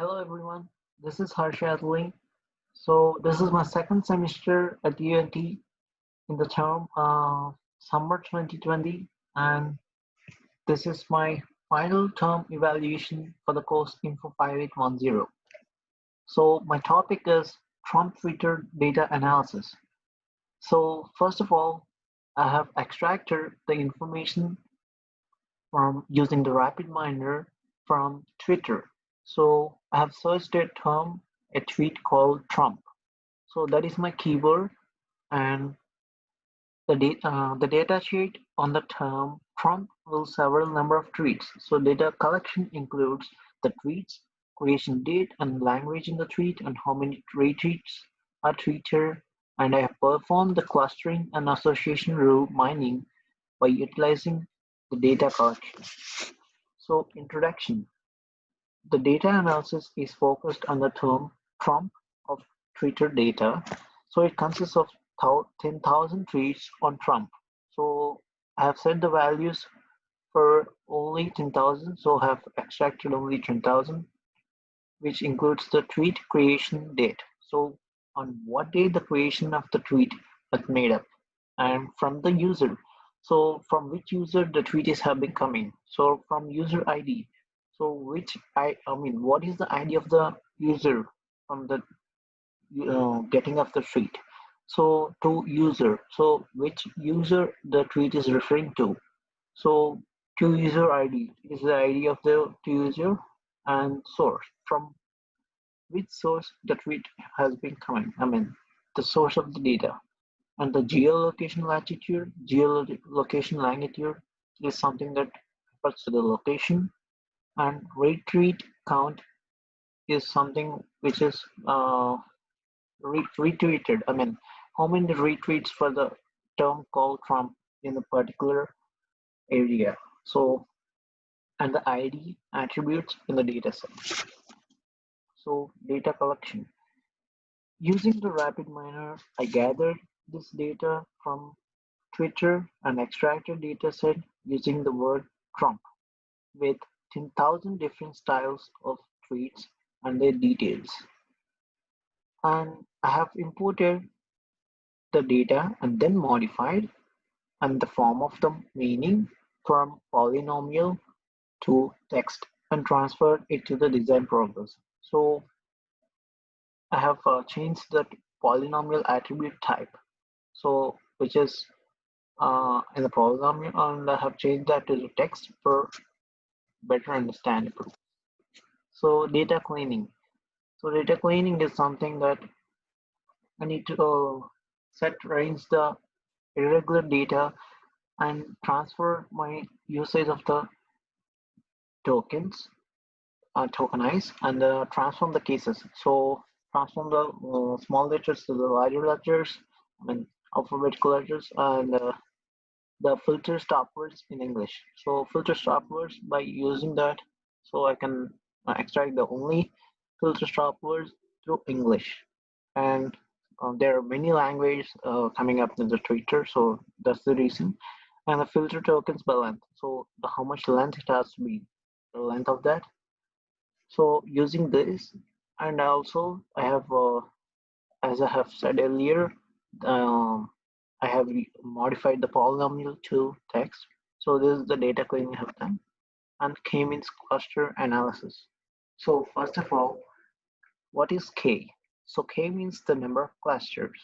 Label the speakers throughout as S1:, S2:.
S1: Hello everyone, this is Harsha Adli. So this is my second semester at UNT in the term summer 2020, and this is my final term evaluation for the course Info 5810. So my topic is Trump Twitter data analysis. So first of all, I have extracted the information from using the RapidMiner from Twitter. So I have searched a tweet called Trump. So that is my keyword, and the data sheet on the term Trump will several number of tweets. So data collection includes the tweets, creation date and language in the tweet, and how many retweets are tweeted. And I have performed the clustering and association rule mining by utilizing the data collection. So introduction. The data analysis is focused on the term Trump of Twitter data. So it consists of 10,000 tweets on Trump. So I have set the values for only 10,000. So I have extracted only 10,000, which includes the tweet creation date. So on what day the creation of the tweet was made up, and from the user. So from which user the tweet is have been coming. So from user ID. So I mean what is the ID of the user from the getting of the tweet. So to user. So which user the tweet is referring to. So to user ID is the ID of the to user, and source from which source the tweet has been coming. I mean the source of the data. And the geolocation latitude, geolocation longitude is something that refers to the location, and retweet count is something which is retweeted. I mean, how many retweets for the term called Trump in the particular area. So, and the ID attributes in the data set. So, data collection. Using the RapidMiner, I gathered this data from Twitter and extracted data set using the word Trump with 10,000 different styles of tweets and their details. And I have imported the data and then modified and the form of the meaning from polynomial to text and transferred it to the design progress. So I have changed the polynomial attribute type. So which is in the polynomial, and I have changed that to the text for better understandable. So data cleaning. So data cleaning is something that I need to set range the irregular data and transfer my usage of the tokens, tokenize, and transform the cases. So transform the small letters to the larger letters, I mean alphabetical letters, and the filter stop words in English. So filter stop words by using that, so I can extract the only filter stop words through English. And there are many languages coming up in the Twitter, so that's the reason. And the filter tokens by length, so how much length it has to be, the length of that. So using this, and also I have, as I have said earlier, um, I have modified the polynomial to text. So this is the data cleaning I have done, and K-means cluster analysis. So first of all, what is K? So K means the number of clusters.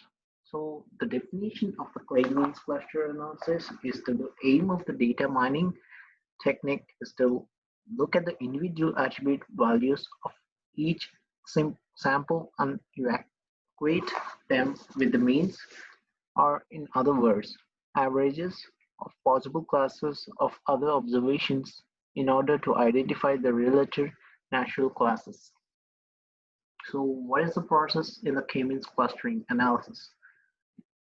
S1: So the definition of the K-means cluster analysis is the aim of the data mining technique is to look at the individual attribute values of each sample and equate them with the means, or in other words, averages of possible classes of other observations in order to identify the related natural classes. So what is the process in the K-means clustering analysis?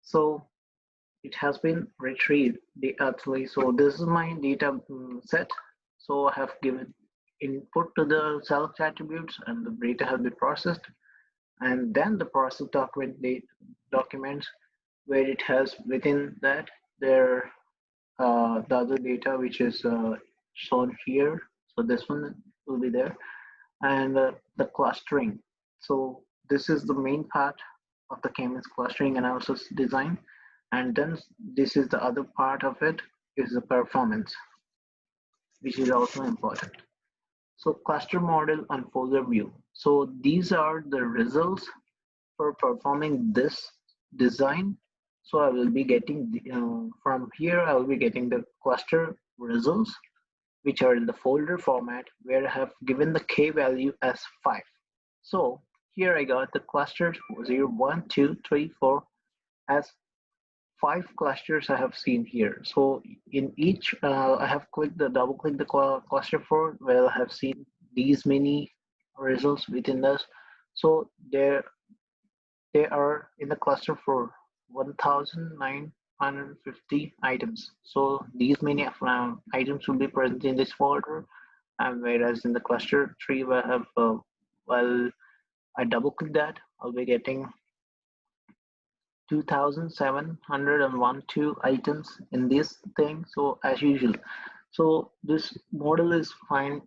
S1: So it has been retrieved actually. So this is my data set. So I have given input to the select attributes, and the data has been processed, and then the process documents where it has within that there the other data which is shown here. So this one will be there, and the clustering. So this is the main part of the K-means clustering analysis design, and then this is the other part of it is the performance, which is also important. So cluster model and folder view. So these are the results for performing this design. So I will be getting from here, I will be getting the cluster results, which are in the folder format where I have given the K value as 5. So here I got the clusters 0, 1, 2, 3, 4 as 5 clusters I have seen here. So in each, I have clicked the double click the cluster 4 where I have seen these many results within this. So they are in the cluster for 1950 items. So these many items will be present in this folder, and whereas in the cluster 3 where I have well I double click that, I'll be getting 2712 items in this thing. So as usual, so this model is fine,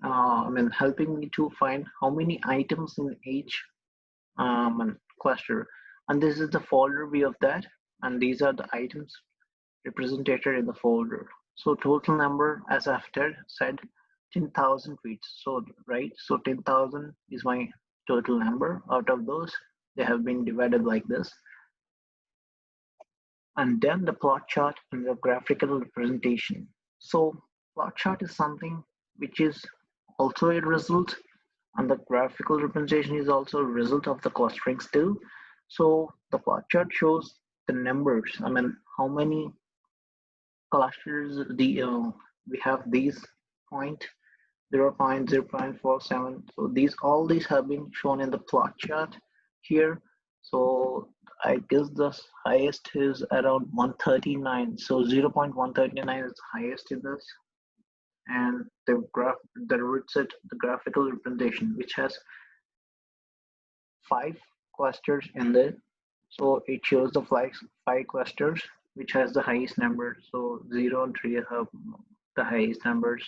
S1: helping me to find how many items in each cluster, and this is the folder view of that, and these are the items represented in the folder. So total number, as after said, 10,000 feet. So right, so 10,000 is my total number. Out of those, they have been divided like this. And then the plot chart and the graphical representation. So plot chart is something which is also a result, and the graphical representation is also a result of the clustering still. So the plot chart shows the numbers. How many clusters we have these point 0 0.0.47. So all these have been shown in the plot chart here. So I guess the highest is around 139. So 0.139 is highest in this, and the root set the graphical representation, which has 5 clusters in there. So it shows the 5 clusters, which has the highest number. So 0 and 3 have the highest numbers.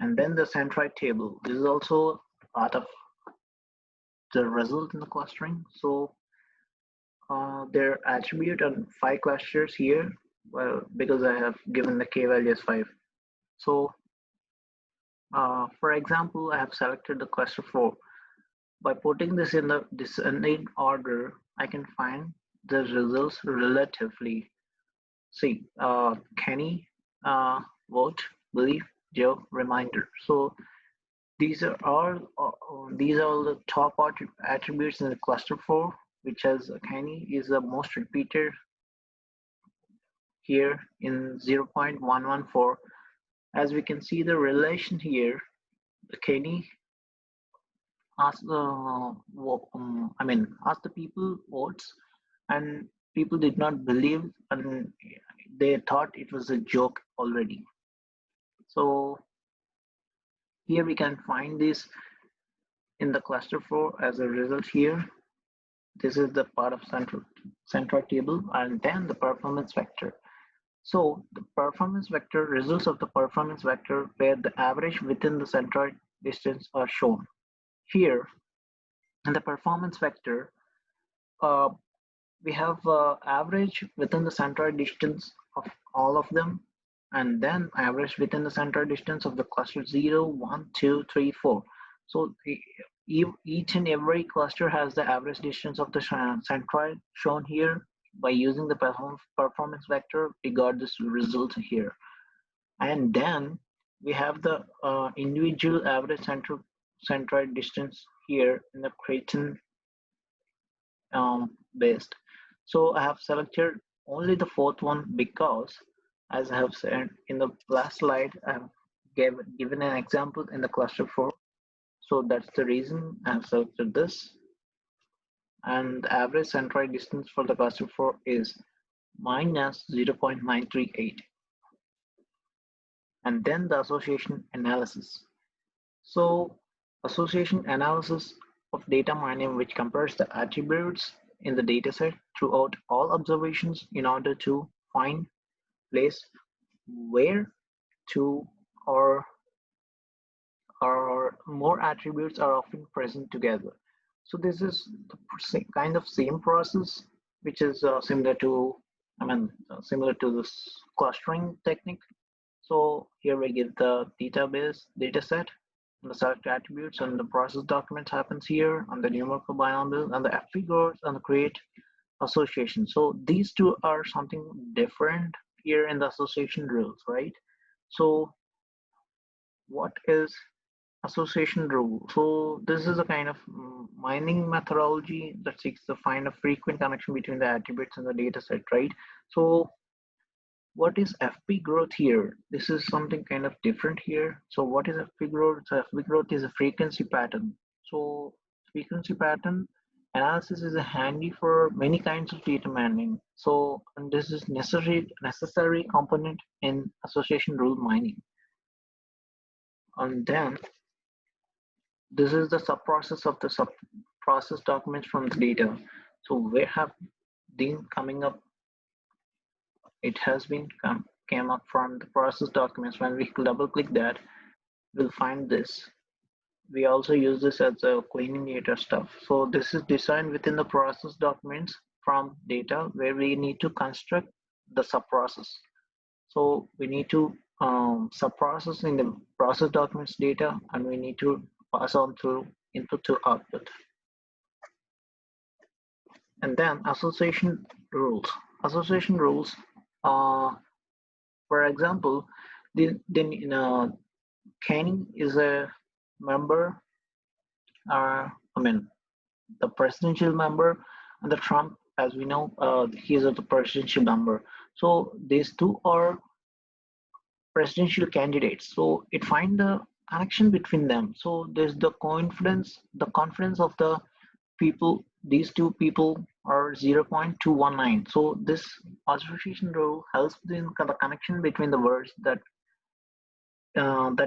S1: And then the centroid table. This is also part of the result in the clustering. So their attribute on 5 clusters here, well, because I have given the K value as 5. So for example, I have selected the cluster 4. By putting this in the descending order, I can find the results relatively. See, Kenny, vote, believe, Joe, reminder. So these are all the top attributes in the cluster 4, which has Kenny is the most repeated here in 0.114. As we can see the relation here, Kenny asked asked the people votes, and people did not believe, and they thought it was a joke already. So here we can find this in the cluster 4 as a result here. This is the part of centroid table, and then the performance vector. So the performance vector, results of the performance vector where the average within the centroid distance are shown. Here in the performance vector, we have average within the centroid distance of all of them, and then average within the centroid distance of the cluster 0, 1, 2, 3, 4. So each and every cluster has the average distance of the centroid shown here. By using the performance vector, we got this result here. And then we have the individual average centroid distance here in the Creighton based. So I have selected only the 4th one because, as I have said in the last slide, I have given an example in the cluster 4. So that's the reason I have selected this. And the average centroid distance for the cluster 4 is minus 0.938. And then the association analysis. So association analysis of data mining, which compares the attributes in the dataset throughout all observations in order to find place where to or or more attributes are often present together. So this is the kind of same process, which is similar to, similar to this clustering technique. So here we give the database data set, and the select attributes, and the process documents happens here, and the numerical binomial, and the figures, and the create association. So these two are something different here in the association rules, right? So what is association rule? So this is a kind of mining methodology that seeks to find a frequent connection between the attributes and the data set, right? So what is FP growth here? This is something kind of different here. So what is FP growth? So FP growth is a frequency pattern. So frequency pattern analysis is a handy for many kinds of data mining. So and this is necessary component in association rule mining. And then this is the sub-process of the sub-process documents from the data. So where have been coming up? It has been came up from the process documents. When we double click that, we'll find this. We also use this as a cleaning data stuff. So this is designed within the process documents from data where we need to construct the sub-process. So we need to sub-process in the process documents data, and we need to pass on through input to output. And then association rules. Association rules, for example, Kenny is a member, the presidential member, and the Trump, as we know, he is the presidential member. So these two are presidential candidates. So it find the connection between them. So there's the confidence of the people. These two people are 0.219. So this association rule helps in the connection between the words that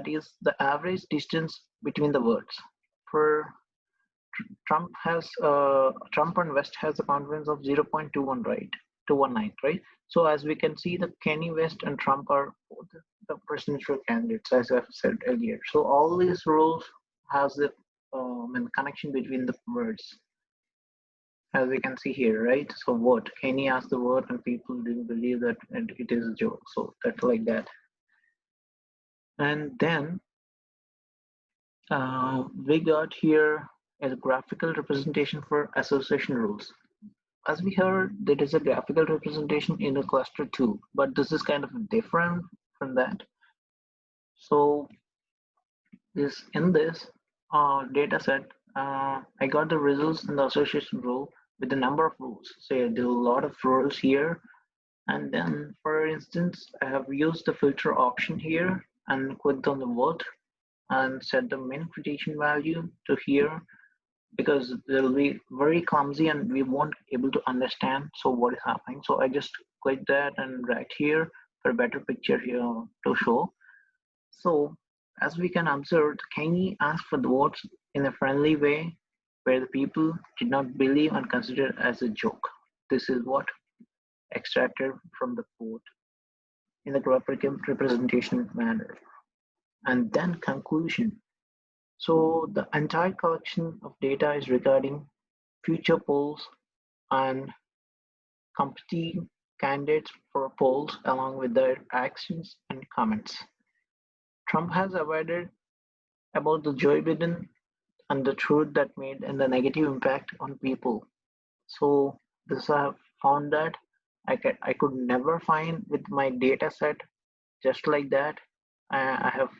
S1: is the average distance between the words. For Trump and West has a confidence of 0.21, right? 219, right? So as we can see, the Kanye West and Trump are both the presidential candidates, as I've said earlier. So all these rules has the connection between the words, as we can see here, right? So what Kanye asked the word, and people didn't believe that, and it is a joke. So that's like that. And then we got here a graphical representation for association rules. As we heard, there is a graphical representation in the cluster too, but this is kind of different from that. So in this data set, I got the results in the association rule with the number of rules. So there's a lot of rules here. And then, for instance, I have used the filter option here and clicked on the word and set the min prediction value to here, because they'll be very clumsy and we won't able to understand so what is happening. So I just click that and right here for a better picture here to show. So as we can observe, Kanye asked for the votes in a friendly way where the people did not believe and consider it as a joke. This is what extracted from the vote in the graphical representation manner. And then conclusion. So the entire collection of data is regarding future polls and competing candidates for polls along with their actions and comments. Trump has avoided about the Joe Biden and the truth that made and the negative impact on people. So this I have found that I could never find with my data set just like that. I have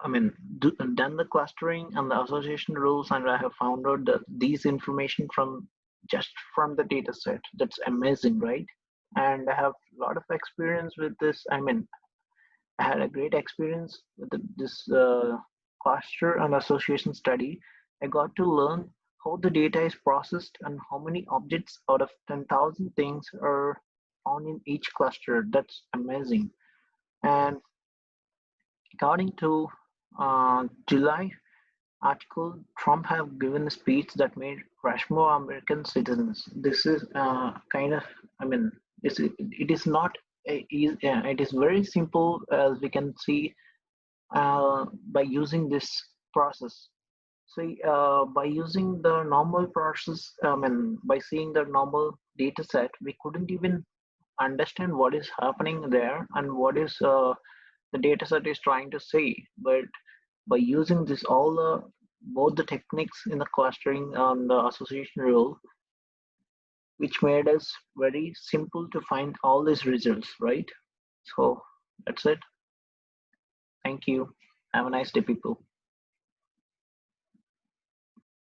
S1: done the clustering and the association rules, and I have found out that these information from just from the data set. That's amazing, right? And I have a lot of experience with this. I had a great experience with this cluster and association study. I got to learn how the data is processed and how many objects out of 10,000 things are found in each cluster. That's amazing. And according to July article, Trump have given a speech that made Rushmore American citizens. This is kind of, it is not it is very simple, as we can see. by using this process. So by using the normal process, by seeing the normal data set, we couldn't even understand what is happening there and what is the data set is trying to say. But by using this all both the techniques in the clustering and the association rule, which made us very simple to find all these results, right? So that's it. Thank you. Have a nice day, people.